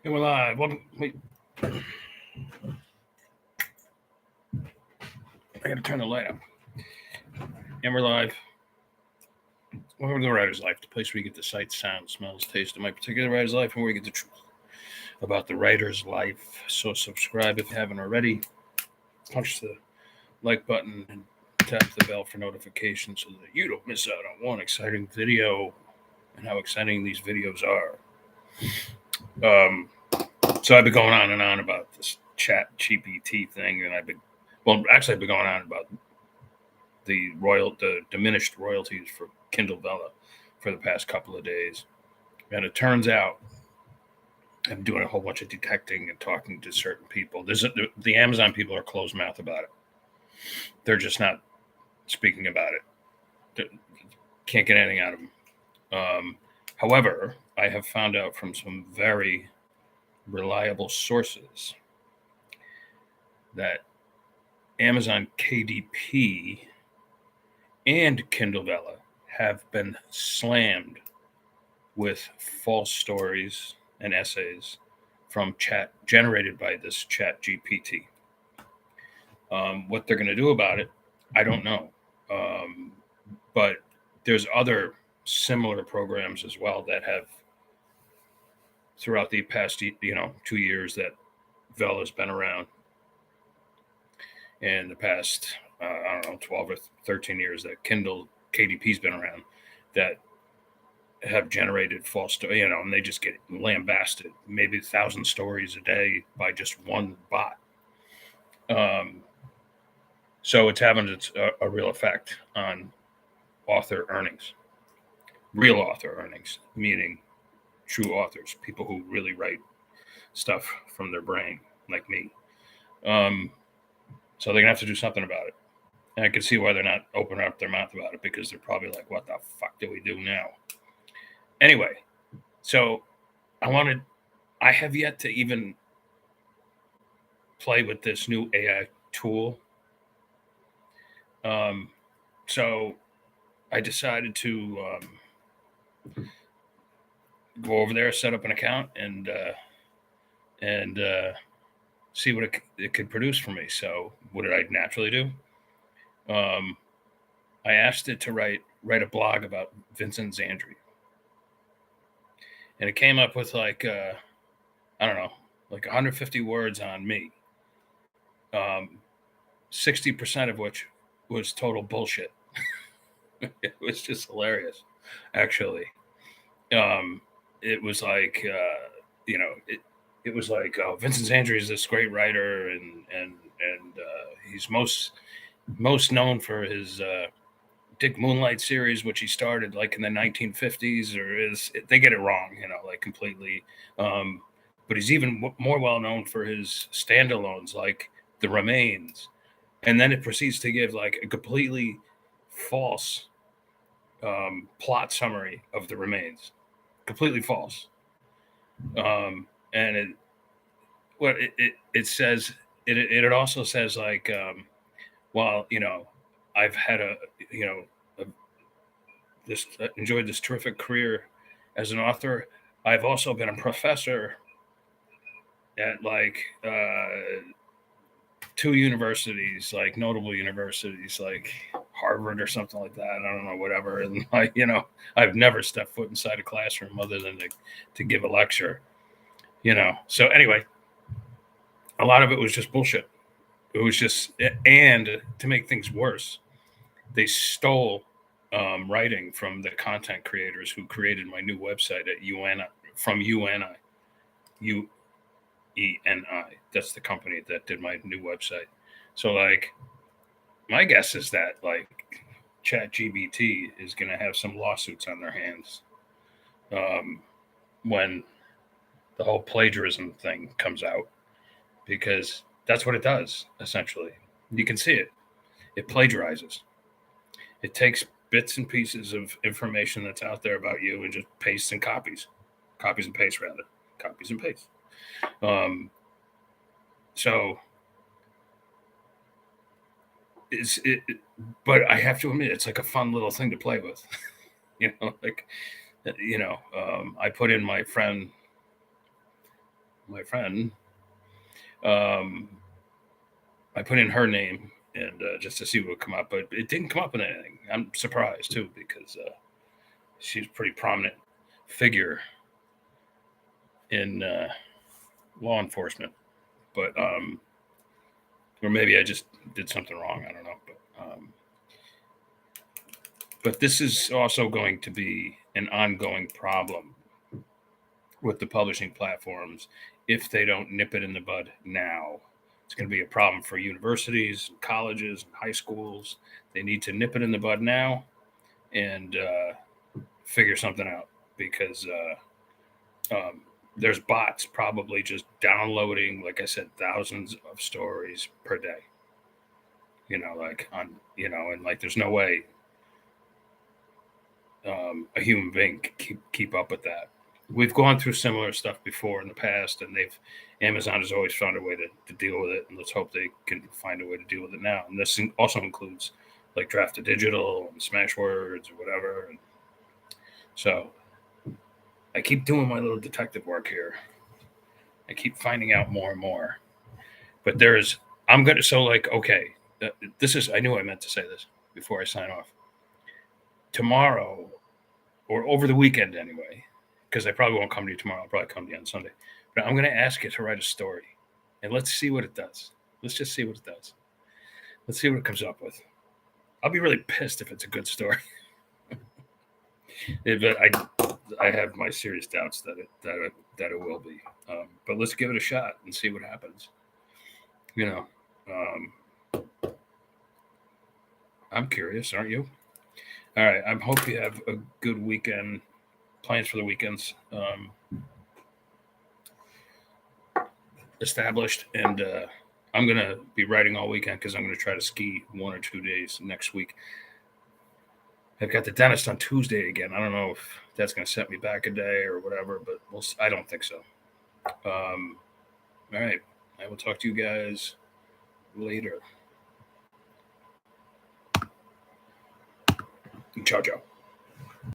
And we're live. Wait. I gotta turn the light up. And we're live. Welcome to the Writer's Life, the place where you get the sight, sound, smells, taste of my particular writer's life, and where you get the truth about the writer's life. So subscribe if you haven't already. Punch the like button and tap the bell for notifications so that you don't miss out on one exciting video and how exciting these videos are. So I've been going on and on about this ChatGPT thing, and I've been going on about the diminished royalties for Kindle Vella for the past couple of days. And it turns out I'm doing a whole bunch of detecting and talking to certain people. The Amazon people are closed mouth about it. They're just not speaking about it. Can't get anything out of them. However, I have found out from some very reliable sources that Amazon KDP and Kindle Vella have been slammed with false stories and essays from generated by this ChatGPT. What they're going to do about it, I don't know. But there's other similar programs as well that have, throughout the past 2 years that Vella's been around, and the past 12 or 13 years that Kindle KDP's been around, that have generated false stories, and they just get lambasted, maybe 1,000 stories a day by just one bot. So it's having a real effect on author earnings, real author earnings, meaning true authors, people who really write stuff from their brain, like me. So they're gonna have to do something about it. And I can see why they're not opening up their mouth about it, because they're probably like, what the fuck do we do now? Anyway, so I have yet to even play with this new AI tool. So I decided to go over there, set up an account, and see what it could produce for me. So what did I naturally do? I asked it to write a blog about Vincent Zandri, and it came up with like 150 words on me. 60% of which was total bullshit. It was just hilarious, actually. It was like it was like, oh, Vincent Zandri is this great writer, and he's most known for his Dick Moonlight series, which he started like in the 1950s, they get it wrong, like completely. But he's even more well known for his standalones, like The Remains, and then it proceeds to give like a completely false plot summary of The Remains, completely false. And it says it also says like, well, I've had enjoyed this terrific career as an author. I've also been a professor at like 2 universities, like notable universities, like Harvard or something like that. I don't know, whatever. And I've never stepped foot inside a classroom other than to give a lecture. So anyway, a lot of it was just bullshit. It was just, and to make things worse, they stole writing from the content creators who created my new website at UNI, from UNI. UENI. That's the company that did my new website. So like, my guess is that like ChatGPT is going to have some lawsuits on their hands when the whole plagiarism thing comes out, because that's what it does, essentially. You can see it. It plagiarizes. It takes bits and pieces of information that's out there about you and just pastes and copies and pastes. So but I have to admit, it's like a fun little thing to play with. I put in my friend my friend, um, I put in her name and just to see what would come up, but it didn't come up with anything. I'm surprised too because she's a pretty prominent figure in law enforcement. But or maybe I just did something wrong. I don't know. But this is also going to be an ongoing problem with the publishing platforms if they don't nip it in the bud now. It's going to be a problem for universities, colleges, and high schools. They need to nip it in the bud now and figure something out because there's bots probably just downloading, like I said, thousands of stories per day. Like and like there's no way a human being can keep up with that. We've gone through similar stuff before in the past, and Amazon has always found a way to deal with it, and let's hope they can find a way to deal with it now. And this also includes like Draft to Digital and Smashwords or whatever. And so I keep doing my little detective work here. I keep finding out more and more. But okay, I knew I meant to say this before I sign off. Tomorrow, or over the weekend anyway, because I probably won't come to you tomorrow. I'll probably come to you on Sunday. But I'm going to ask you to write a story, and let's see what it does. Let's just see what it does. Let's see what it comes up with. I'll be really pissed if it's a good story. But I have my serious doubts that it will be. But let's give it a shot and see what happens. I'm curious, aren't you? All right. I hope you have a good weekend. Plans for the weekends established, and I'm gonna be riding all weekend because I'm gonna try to ski 1 or 2 days next week. I've got the dentist on Tuesday again. I don't know if that's gonna set me back a day or whatever, but I don't think so. All right. I will talk to you guys later. Ciao, ciao.